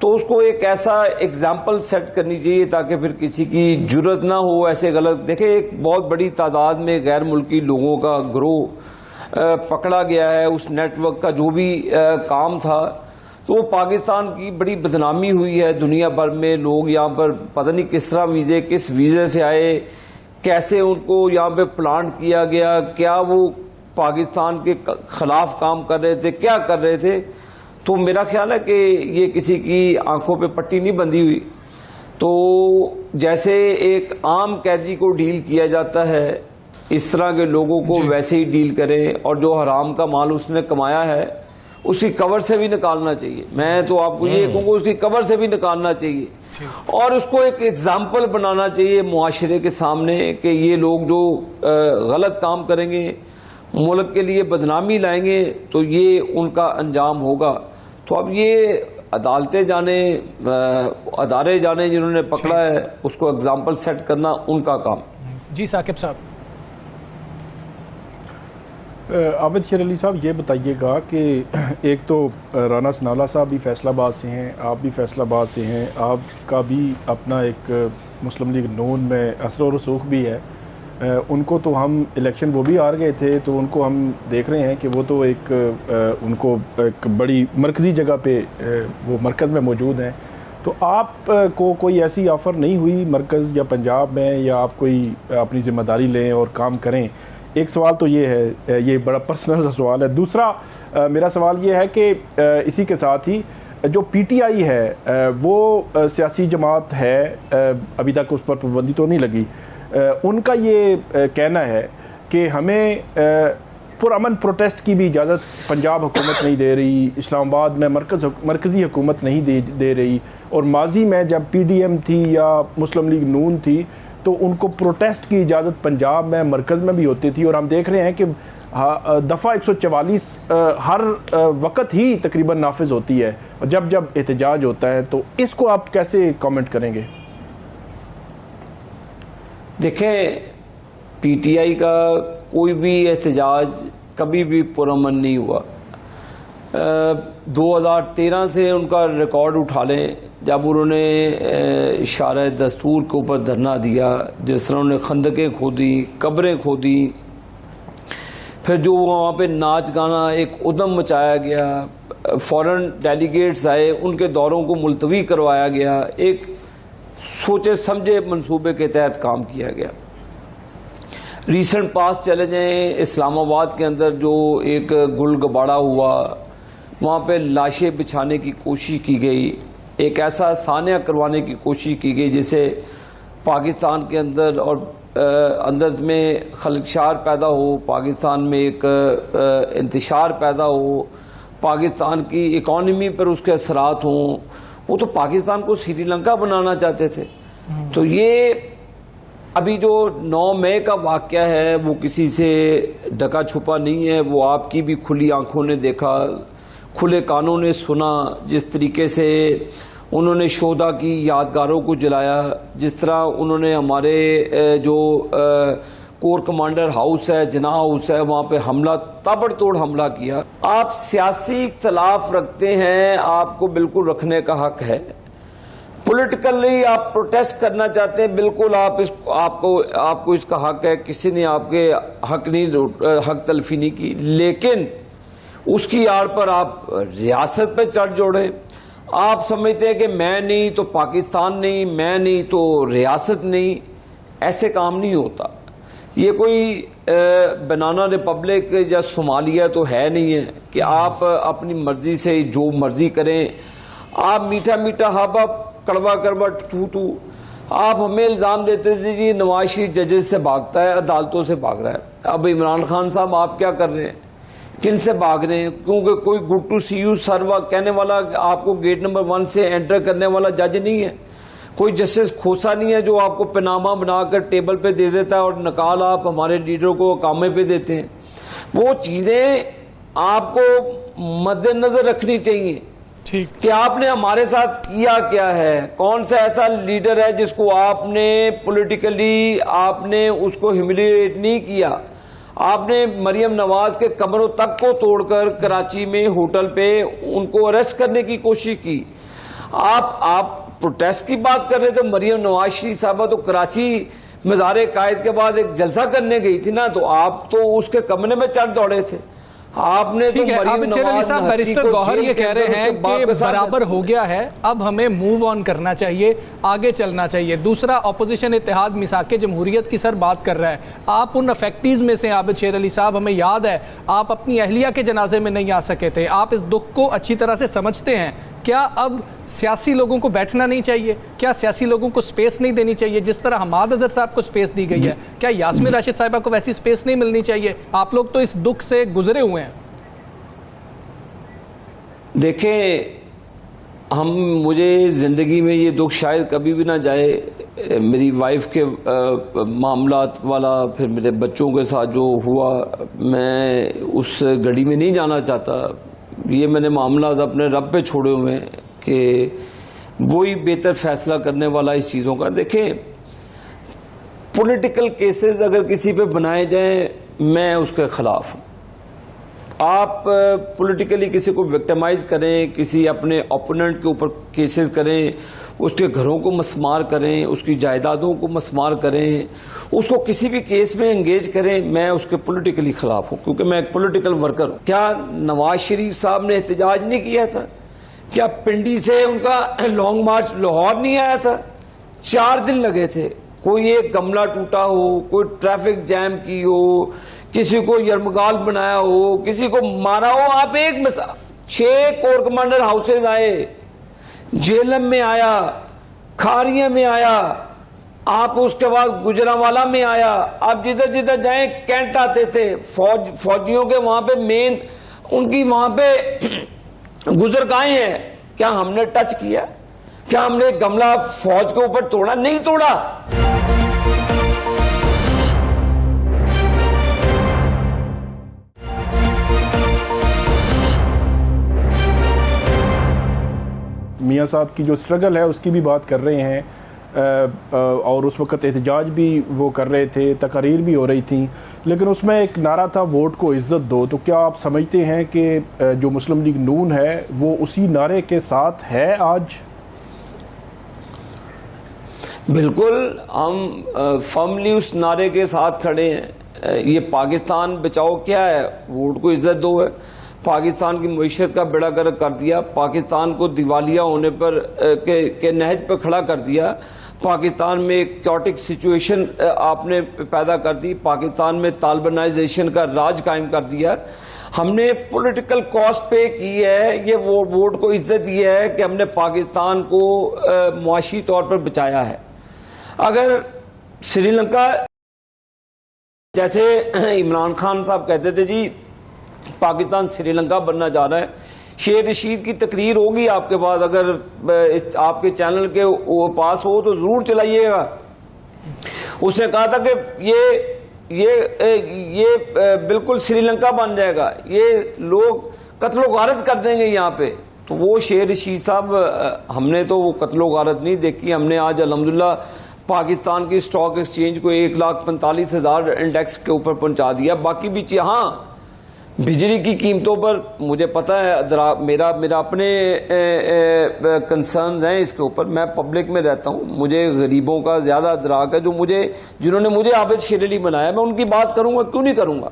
तो उसको एक ऐसा एग्जाम्पल सेट करनी चाहिए ताकि फिर किसी की जुर्रत ना हो ऐसे गलत। देखे, एक बहुत बड़ी तादाद में गैर मुल्की लोगों का ग्रोह पकड़ा गया है, उस नेटवर्क का जो भी काम था, तो वो पाकिस्तान की बड़ी बदनामी हुई है दुनिया भर में। लोग यहाँ पर पता नहीं किस तरह वीज़े, किस वीज़े से आए, कैसे उनको यहाँ पे प्लांट किया गया, क्या वो पाकिस्तान के खिलाफ काम कर रहे थे, क्या कर रहे थे। तो मेरा ख्याल है कि ये किसी की आंखों पे पट्टी नहीं बंधी हुई। तो जैसे एक आम कैदी को डील किया जाता है, इस तरह के लोगों को वैसे ही डील करें, और जो हराम का माल उसने कमाया है उसकी कवर से भी निकालना चाहिए। मैं तो आपको ये कहूँगा उसकी कवर से भी निकालना चाहिए, और उसको एक एग्जाम्पल बनाना चाहिए मुआशरे के सामने कि ये लोग जो गलत काम करेंगे, मुल्क के लिए बदनामी लाएंगे, तो ये उनका अंजाम होगा। तो अब ये अदालतें जाने, अदारे जाने जिन्होंने पकड़ा है, उसको एग्जाम्पल सेट करना उनका काम। जी साकिब साहब। आबिद शेर अली साहब, ये बताइएगा कि एक तो राना सनाउल्लाह साहब भी फैसलाबाद से हैं, आप भी फैसलाबाद से हैं, आपका भी अपना एक मुस्लिम लीग नून में असर और रसूख भी है। उनको तो हम इलेक्शन वो भी हार गए थे, तो उनको हम देख रहे हैं कि वो तो एक उनको एक बड़ी मरकज़ी जगह पे वो मरकज़ में मौजूद हैं। तो आप को कोई ऐसी ऑफ़र नहीं हुई मरकज़ या पंजाब में, या आप कोई अपनी ज़िम्मेदारी लें और काम करें? एक सवाल तो ये है, ये बड़ा पर्सनल सवाल है। दूसरा मेरा सवाल ये है कि इसी के साथ ही जो पीटीआई है वो सियासी जमात है, अभी तक उस पर पाबंदी तो नहीं लगी। उनका ये कहना है कि हमें पुरअमन प्रोटेस्ट की भी इजाज़त पंजाब हुकूमत नहीं दे रही, इस्लामाबाद में मरकज़ी हुकूमत नहीं दे रही, और माजी में जब पीडीएम थी या मुस्लिम लीग नून थी तो उनको प्रोटेस्ट की इजाज़त पंजाब में मरकज़ में भी होती थी। और हम देख रहे हैं कि दफ़ा 144 हर वक्त ही तकरीबन नाफिज होती है जब जब एहतजाज होता है। तो इसको आप कैसे कमेंट करेंगे? देखें, पीटीआई का कोई भी एहतजाज कभी भी पुरअमन नहीं हुआ। 2013 से उनका रिकॉर्ड उठा लें, जब उन्होंने इशारे दस्तूर के ऊपर धरना दिया, जिस तरह उन्होंने खंदकें खोदी, कब्रें खोदी, फिर जो वहाँ पे नाच गाना एक उद्यम मचाया गया, फॉरेन डेलीगेट्स आए, उनके दौरों को मुलतवी करवाया गया, एक सोचे समझे मंसूबे के तहत काम किया गया। रीसेंट पास चले जाएं, इस्लामाबाद के अंदर जो एक गुल गबाड़ा हुआ, वहाँ पे लाशें बिछाने की कोशिश की गई, एक ऐसा सानिया करवाने की कोशिश की गई जिसे पाकिस्तान के अंदर और अंदर में खलकशार पैदा हो, पाकिस्तान में एक इंतशार पैदा हो, पाकिस्तान की इकॉनमी पर उसके असरात हों। वो तो पाकिस्तान को श्रीलंका बनाना चाहते थे। तो ये अभी जो 9 मई का वाक़या है वो किसी से ढका छुपा नहीं है, वो आपकी भी खुली आंखों ने देखा, खुले कानों ने सुना, जिस तरीके से उन्होंने शोधा की यादगारों को जलाया, जिस तरह उन्होंने हमारे जो कोर कमांडर हाउस है, जना हाउस है, वहाँ पे हमला, ताबड़तोड़ हमला किया। आप सियासी इख्तलाफ रखते हैं, आपको बिल्कुल रखने का हक है। पॉलिटिकली आप प्रोटेस्ट करना चाहते हैं, बिल्कुल आपको इसका हक है, किसी ने आपके हक तलफी नहीं की। लेकिन उसकी आड़ पर आप रियासत पे चढ़ जोड़े। आप समझते हैं कि मैं नहीं तो पाकिस्तान नहीं, मैं नहीं तो रियासत नहीं। ऐसे काम नहीं होता। ये कोई बनाना रिपब्लिक या सोमालिया तो है नहीं है कि आप अपनी मर्जी से जो मर्जी करें। आप मीठा मीठा हाबा, कड़वा कड़वा तू आप हमें इल्ज़ाम देते थे जी नवाज शरीफ जजेस से भागता है, अदालतों से भाग रहा है। अब इमरान खान साहब आप क्या कर रहे हैं, किन से भाग रहे हैं? क्योंकि कोई गुड टू सी यू सर्वा कहने वाला आपको गेट नंबर 1 से एंटर करने वाला जज नहीं है। कोई जस्टिस खोसा नहीं है जो आपको पनामा बनाकर टेबल पे दे देता है और निकाल आप हमारे लीडरों को कामे पे देते हैं। वो चीजें आपको मद्देनजर रखनी चाहिए कि आपने हमारे साथ किया क्या है, कौन सा ऐसा लीडर है जिसको आपने पॉलिटिकली आपने उसको ह्यूमिलिएट नहीं किया। आपने मरियम नवाज के कमरों तक को तोड़कर कराची में होटल पे उनको अरेस्ट करने की कोशिश की। आप प्रोटेस्ट की बात कर रहे थे। मरियम नवाज शरीफ साहबा तो कराची मज़ार कायद के बाद एक जलसा करने गई थी ना, तो आप तो उसके कमरे में चढ़ दौड़े थे। आपने ठीक है। आबिद शेर अली साहब, बैरिस्टर गौहर ये कह रहे हैं कि बराबर हो गया है, अब हमें मूव ऑन करना चाहिए, आगे चलना चाहिए। दूसरा, अपोजिशन इत्तेहाद मिसाके जमहूरियत की सर बात कर रहा है। आप उन अफेक्टीज में से आबिद शेर अली साहब, हमें याद है आप अपनी अहलिया के जनाजे में नहीं आ सके थे, आप इस दुख को अच्छी तरह से समझते हैं। क्या अब सियासी लोगों को बैठना नहीं चाहिए? क्या सियासी लोगों को स्पेस नहीं देनी चाहिए जिस तरह हमाद अजहर साहब को स्पेस दी गई है? क्या यास्मीन राशिद साहिबा को वैसी स्पेस नहीं मिलनी चाहिए? आप लोग तो इस दुख से गुजरे हुए हैं। देखें, मुझे ज़िंदगी में ये दुख शायद कभी भी ना जाए। मेरी वाइफ के मामलात वाला, फिर मेरे बच्चों के साथ जो हुआ, मैं उस घड़ी में नहीं जाना चाहता। ये मैंने मामला अपने रब पे छोड़े हुए हैं कि वही बेहतर फैसला करने वाला इस चीज़ों का। देखें, पॉलिटिकल केसेस अगर किसी पे बनाए जाएं, मैं उसके खिलाफ हूँ। आप पॉलिटिकली किसी को विक्टिमाइज करें, किसी अपने ओपोनेंट के ऊपर केसेस करें, उसके घरों को मस्मार करें, उसकी जायदादों को मस्मार करें, उसको किसी भी केस में एंगेज करें, मैं उसके पॉलिटिकली खिलाफ हूं, क्योंकि मैं एक पॉलिटिकल वर्कर हूं। क्या नवाज शरीफ साहब ने एहतजाज नहीं किया था? क्या पिंडी से उनका लॉन्ग मार्च लाहौर नहीं आया था? 4 दिन लगे थे। कोई एक गमला टूटा हो, कोई ट्रैफिक जैम की हो, किसी को यरमगाल बनाया हो, किसी को मारा हो। आप एक मिसाल, 6 कोर कमांडर हाउसेज आए, जेलम में आया, खारिया में आया, आप उसके बाद गुजरांवाला में आया। आप जिधर जिधर जाए कैंट आते थे फौजियों के, वहां पे मेन उनकी वहां पे गुजरगाहें हैं। क्या हमने टच किया? क्या हमने गमला फौज के ऊपर तोड़ा? नहीं तोड़ा। मियाँ साहब की जो स्ट्रगल है उसकी भी बात कर रहे हैं, और उस वक्त एहतजाज भी वो कर रहे थे, तकरीर भी हो रही थी, लेकिन उसमें एक नारा था वोट को इज्जत दो। तो क्या आप समझते हैं कि जो मुस्लिम लीग नून है वो उसी नारे के साथ है आज? बिल्कुल, हम फर्मली उस नारे के साथ खड़े हैं। ये पाकिस्तान बचाओ क्या है? वोट को इज्जत दो है। पाकिस्तान की मईशत का बेड़ा गर्क कर दिया, पाकिस्तान को दिवालिया होने पर के नहज पर खड़ा कर दिया, पाकिस्तान में एक क्योटिक सिचुएशन आपने पैदा कर दी, पाकिस्तान में तालिबानाइजेशन का राज कायम कर दिया। हमने पॉलिटिकल कॉस्ट पे की है, ये वोट को इज्जत दी है कि हमने पाकिस्तान को मुआशी तौर पर बचाया है। अगर श्रीलंका, जैसे इमरान खान साहब कहते थे जी पाकिस्तान श्रीलंका बनना जा रहा है, शेर रशीद की तकरीर होगी आपके पास, अगर आपके चैनल के पास हो तो जरूर चलाइएगा। उसने कहा था कि ये बिल्कुल श्रीलंका बन जाएगा, ये लोग कत्लो गारत कर देंगे यहाँ पे। तो वो शेर रशीद साहब, हमने तो वो कत्लो गारत नहीं देखी। हमने आज अल्हम्दुलिल्लाह पाकिस्तान की स्टॉक एक्सचेंज को 1,45,000 इंडेक्स के ऊपर पहुंचा दिया। बाकी भी हाँ, बिजली की कीमतों पर मुझे पता है, मेरा अपने कंसर्न्स हैं इसके ऊपर। मैं पब्लिक में रहता हूं, मुझे गरीबों का ज्यादा अदराक है। जिन्होंने मुझे आबिद शेर अली बनाया, मैं उनकी बात करूंगा, क्यों नहीं करूंगा।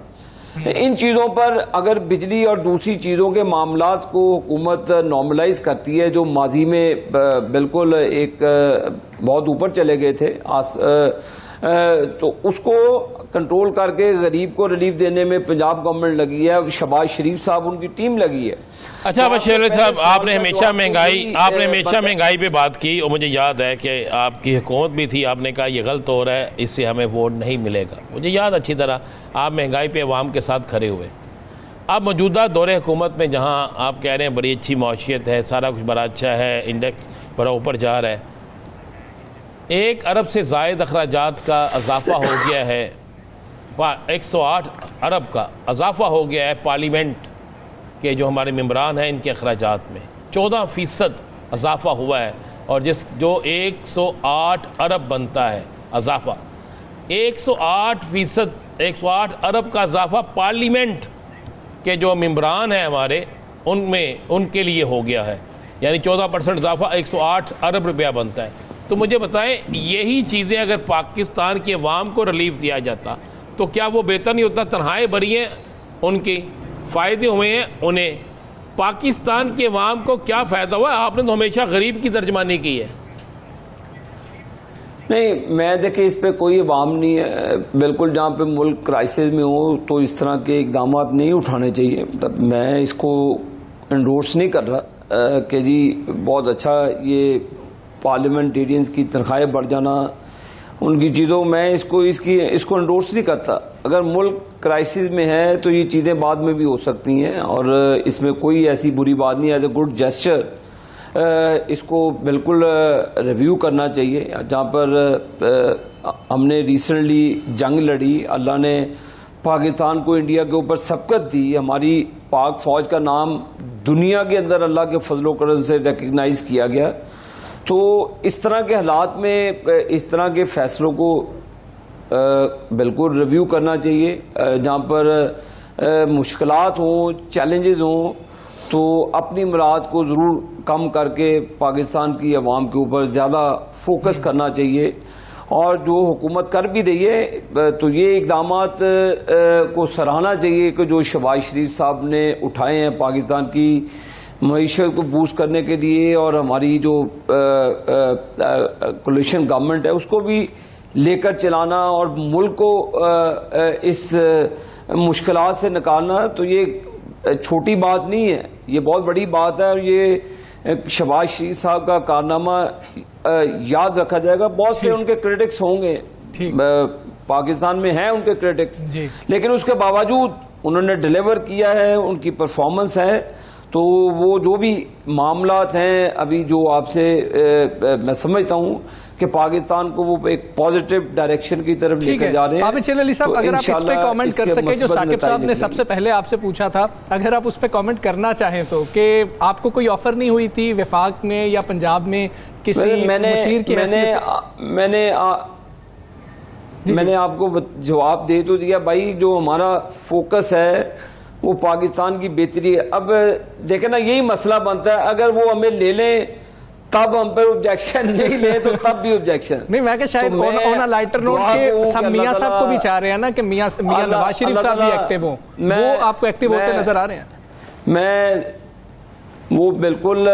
इन चीज़ों पर अगर बिजली और दूसरी चीज़ों के मामलात को हुकूमत नॉर्मलाइज करती है, जो माजी में बिल्कुल एक बहुत ऊपर चले गए थे, तो उसको कंट्रोल करके गरीब को रिलीफ देने में पंजाब गवर्नमेंट लगी है, शहबाज शरीफ साहब उनकी टीम लगी है। अच्छा आबिद शेर अली साहब, आपने हमेशा महंगाई पे बात की, और मुझे याद है कि आपकी हुकूमत भी थी, आपने कहा ये गलत हो रहा है, इससे हमें वोट नहीं मिलेगा। मुझे याद अच्छी तरह, आप महंगाई पे अवाम के साथ खड़े हुए। अब मौजूदा दौरे हुकूमत में जहाँ आप कह रहे हैं बड़ी अच्छी मौशियत है, सारा कुछ बड़ा अच्छा है, इंडेक्स बड़ा ऊपर जा रहा है, 1 अरब से ज़ायद अखराजात का इजाफा हो गया है, 108 अरब का इजाफा हो गया है पार्लियामेंट के जो हमारे मेंबरान हैं इनके अखराजात में 14% इजाफा हुआ है। और जो 108 अरब बनता है इजाफा, 108 अरब का इजाफा पार्लियामेंट के जो मेंबरान हैं हमारे उनके लिए हो गया है, यानी 14% इजाफा 108 अरब रुपया बनता है। तो मुझे बताएं, यही चीज़ें अगर पाकिस्तान के अवाम को रिलीफ दिया जाता तो क्या वो बेहतर नहीं होता? तनहाएँ भरी हैं उनकी, फ़ायदे हुए हैं उन्हें, पाकिस्तान के अवाम को क्या फ़ायदा हुआ? आपने तो हमेशा गरीब की तर्जमानी की है। नहीं, मैं देखिए इस पे कोई अवाम नहीं है। बिल्कुल जहाँ पे मुल्क क्राइसिस में हो तो इस तरह के इकदाम नहीं उठाने चाहिए। मतलब मैं इसको एंडोर्स नहीं कर रहा कि जी बहुत अच्छा ये पार्लियामेंटेरियंस की तनख्वाहें बढ़ जाना, उनकी चीज़ों मैं इसको एंडोर्स नहीं करता। अगर मुल्क क्राइसिस में है तो ये चीज़ें बाद में भी हो सकती हैं और इसमें कोई ऐसी बुरी बात नहीं है। एज ए गुड जेस्चर इसको बिल्कुल रिव्यू करना चाहिए। जहाँ पर हमने रिसेंटली जंग लड़ी, अल्लाह ने पाकिस्तान को इंडिया के ऊपर सबकत दी, हमारी पाक फौज का नाम दुनिया के अंदर अल्लाह के फजलो करम से रिकग्नाइज किया गया। तो इस तरह के हालात में इस तरह के फैसलों को बिल्कुल रिव्यू करना चाहिए। जहाँ पर मुश्किलात हों, चैलेंजेस हों, तो अपनी मुराद को ज़रूर कम करके पाकिस्तान की आवाम के ऊपर ज़्यादा फोकस करना चाहिए। और जो हुकूमत कर भी रही है तो ये इकदाम को सराहना चाहिए कि जो शहबाज शरीफ साहब ने उठाए हैं पाकिस्तान की मईशत को बूस्ट करने के लिए, और हमारी जो कोलिशन गवर्नमेंट है उसको भी लेकर चलाना और मुल्क को इस मुश्किलात से निकालना, तो ये छोटी बात नहीं है, ये बहुत बड़ी बात है। और ये शहबाज शरीफ साहब का कारनामा याद रखा जाएगा। बहुत से उनके क्रिटिक्स होंगे, पाकिस्तान में हैं उनके क्रिटिक्स, लेकिन उसके बावजूद उन्होंने डिलीवर किया है, उनकी परफॉर्मेंस है। तो वो जो भी मामलात हैं अभी जो आपसे मैं समझता हूँ कि पाकिस्तान को वो एक पॉजिटिव डायरेक्शन की तरफ लेकर जा रहे हैं। आबिद अली साहब, अगर आप इस पे कमेंट कर सके, जो साकिब साहब ने सबसे पहले आपसे पूछा था, अगर आप उस पे कमेंट करना चाहें तो, कि आपको कोई ऑफर नहीं हुई थी वफाक में या पंजाब में किसी मुशीर की हैसियत से? मैंने आपको जवाब दे तो दिया भाई, जो हमारा फोकस है वो पाकिस्तान की बेहतरी है। अब देखे ना, यही मसला बनता है, अगर वो हमें ले लें तब हम पर ऑब्जेक्शन, नहीं ले तो तब भी ऑब्जेक्शन नहीं। मैं क्या शायद ऑन अ लाइटर नोट के सब मियां साहब को भी चाह रहे हैं ना कि मियां नवाज शरीफ साहब भी एक्टिव हो, वो आपको एक्टिव होते नजर आ रहे हैं? वो बिल्कुल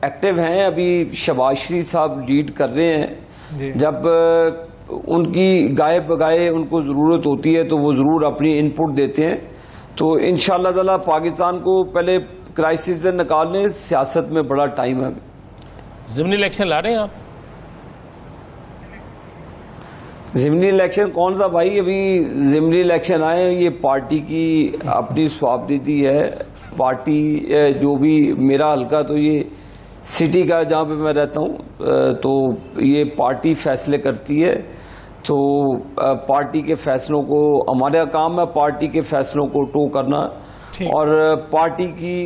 एक्टिव हैं। अभी शहबाज शरीफ साहब लीड कर रहे हैं। जब उनकी गाये बगाए उनको ज़रूरत होती है तो वो ज़रूर अपनी इनपुट देते हैं। तो इंशाअल्लाह ताला पाकिस्तान को पहले क्राइसिस से निकालने, सियासत में बड़ा टाइम है। ज़िमनी इलेक्शन ला रहे हैं आप? ज़िमनी इलेक्शन कौन सा भाई, अभी ज़िमनी इलेक्शन आए, ये पार्टी की अपनी स्वाबदीदी है। पार्टी जो भी मेरा हल्का तो ये सिटी का जहाँ पे मैं रहता हूँ, तो ये पार्टी फैसले करती है। तो पार्टी के फैसलों को, हमारा काम है पार्टी के फैसलों को टो करना और पार्टी की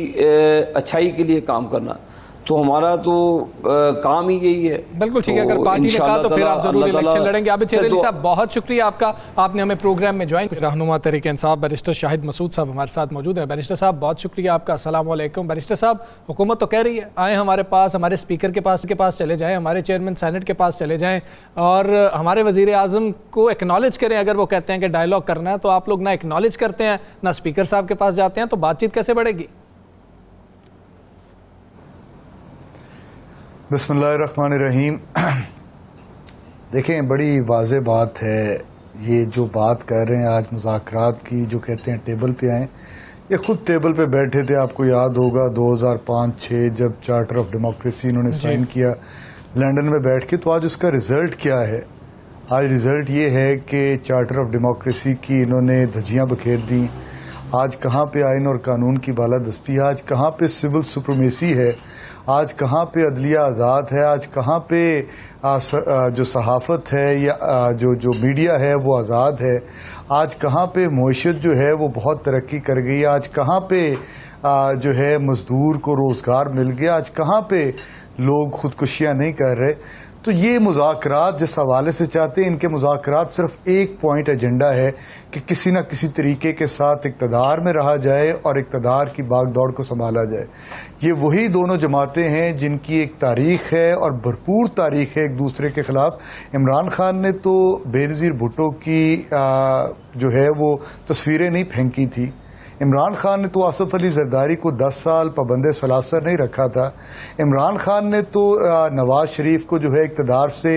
अच्छाई के लिए काम करना। तो हमारा तो काम ही यही है। बिल्कुल ठीक है, अगर पार्टी ने कहा तो फिर आप जरूर इलेक्शन लड़ेंगे। आबिद अली साहब, बहुत शुक्रिया आपका, आपने हमें प्रोग्राम में ज्वाइन। रहनुमा तहरीक इंसाफ बैरिस्टर शाहिद मसूद साहब हमारे साथ मौजूद हैं। बैरिस्टर साहब, बहुत शुक्रिया आपका। अस्सलाम वालेकुम। बैरिस्टर साहब, हुकूमत तो कह रही है आए हमारे पास, हमारे स्पीकर के पास चले जाएं, हमारे चेयरमैन सेनेट के पास चले जाएं और हमारे वजीर आज़म को एक्नॉलेज करें। अगर वो कहते हैं कि डायलॉग करना है, तो आप लोग ना एक्नॉलेज करते हैं ना स्पीकर साहब के पास जाते हैं, तो बातचीत कैसे बढ़ेगी? बिस्मिल्लाहिर्रहमानिर्रहीम। देखें, बड़ी वाज़ेह बात है ये जो बात कर रहे हैं आज मुज़ाकरात की, जो कहते हैं टेबल पे आए। ये खुद टेबल पे बैठे थे, आपको याद होगा 2005-06 जब चार्टर ऑफ डेमोक्रेसी इन्होंने साइन किया लंदन में बैठ के। तो आज उसका रिजल्ट क्या है? आज रिजल्ट ये है कि चार्टर ऑफ डेमोक्रेसी की इन्होंने धज्जियाँ बखेर दी। आज कहाँ पे आइन और कानून की बालादस्ती है, आज कहाँ पे सिविल सुप्रीमेसी है, आज कहाँ पे अदलिया आज़ाद है, आज कहाँ पे जो सहाफ़त है या जो मीडिया है वो आज़ाद है, आज कहाँ पे मईशत जो है वो बहुत तरक्की कर गई, आज कहाँ पे जो है मज़दूर को रोज़गार मिल गया, आज कहाँ पे लोग खुदकुशियाँ नहीं कर रहे। तो ये मुज़ाकरात जिस हवाले से चाहते हैं, इनके मुज़ाकरात सिर्फ एक पॉइंट एजेंडा है कि किसी न किसी तरीके के साथ इक़्तिदार में रहा जाए और इक़्तिदार की भागदौड़ को संभाला जाए। ये वही दोनों जमातें हैं जिनकी एक तारीख है और भरपूर तारीख है एक दूसरे के ख़िलाफ़। इमरान खान ने तो बेनज़ीर भुट्टो की जो है वो तस्वीरें नहीं फेंकी थी, इमरान खान ने तो आसिफ अली जरदारी को 10 साल पाबंद सलासर नहीं रखा था। इमरान खान ने तो नवाज शरीफ को जो है इक़्तिदार से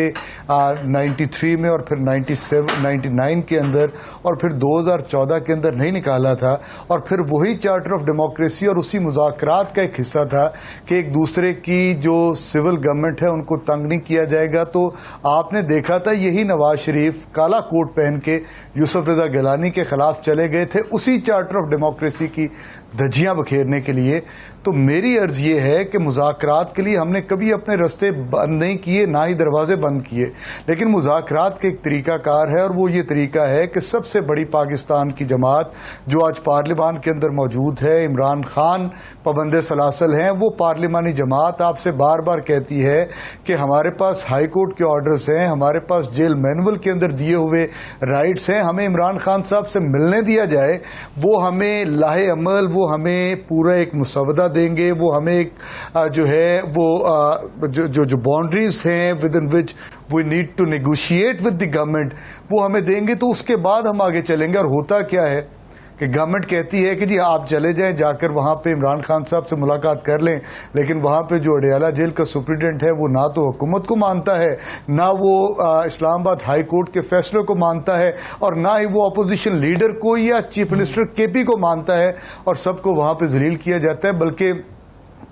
93 में और फिर 99 के अंदर और फिर 2014 के अंदर नहीं निकाला था, और फिर वही चार्टर ऑफ डेमोक्रेसी और उसी मुज़ाकरात का एक हिस्सा था कि एक दूसरे की जो सिविल गवर्नमेंट है उनको तंग नहीं किया जाएगा। तो आपने देखा था यही नवाज शरीफ काला कोट पहन के यूसुफ रज़ा गिलानी के खिलाफ चले गए थे उसी चार्टर ऑफ डेमोक्रेसी की धज्जियां बखेरने के लिए। तो मेरी अर्ज ये है कि मुज़ाकरात के लिए हमने कभी अपने रास्ते बंद नहीं किए, ना ही दरवाजे बंद किए, लेकिन मुज़ाकरात का एक तरीकाकार है और वो ये तरीका है कि सबसे बड़ी पाकिस्तान की जमात जो आज पार्लियामान के अंदर मौजूद है, इमरान खान पाबंद सलासल हैं, वो पार्लियामानी जमात आपसे बार बार कहती है कि हमारे पास हाई कोर्ट के ऑर्डर्स हैं, हमारे पास जेल मैनुअल के अंदर दिए हुए राइट्स हैं, हमें इमरान खान साहब से मिलने दिया जाए, वो हमें लाहे अमल, वो हमें पूरा एक मुसवदा देंगे, वो हमें एक जो है वो जो बाउंड्रीज हैं within which we need to negotiate with the government वो हमें देंगे, तो उसके बाद हम आगे चलेंगे। और होता क्या है कि गवर्नमेंट कहती है कि जी आप चले जाएं, जाकर वहां पे इमरान खान साहब से मुलाकात कर लें, लेकिन वहां पे जो अडियाला जेल का सुप्रिटेंडेंट है वो ना तो हुकूमत को मानता है, ना वो इस्लामाबाद हाई कोर्ट के फैसलों को मानता है, और ना ही वो अपोजिशन लीडर को या चीफ मिनिस्टर केपी को मानता है, और सबको वहां पे जलील किया जाता है, बल्कि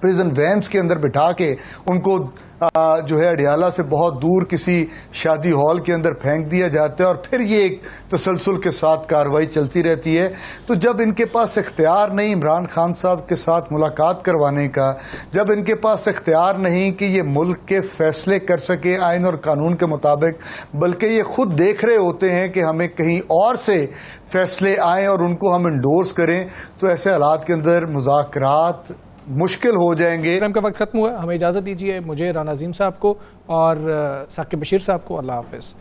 प्रिजन वैन्स के अंदर बिठा के उनको जो है अडियाला से बहुत दूर किसी शादी हॉल के अंदर फेंक दिया जाता है, और फिर ये एक तसलसल के साथ कार्रवाई चलती रहती है। तो जब इनके पास इख्तियार नहीं इमरान खान साहब के साथ मुलाकात करवाने का, जब इनके पास इख्तियार नहीं कि ये मुल्क के फैसले कर सके आइन और कानून के मुताबिक, बल्कि ये खुद देख रहे होते हैं कि हमें कहीं और से फैसले आए और उनको हम इंडोर्स करें, तो ऐसे हालात के अंदर मुज़ाकरात मुश्किल हो जाएंगे। प्रोग्राम का वक्त खत्म हुआ, हमें इजाज़त दीजिए, मुझे राना अजीम साहब को और साकिब बशीर साहब को। अल्लाह हाफिज़।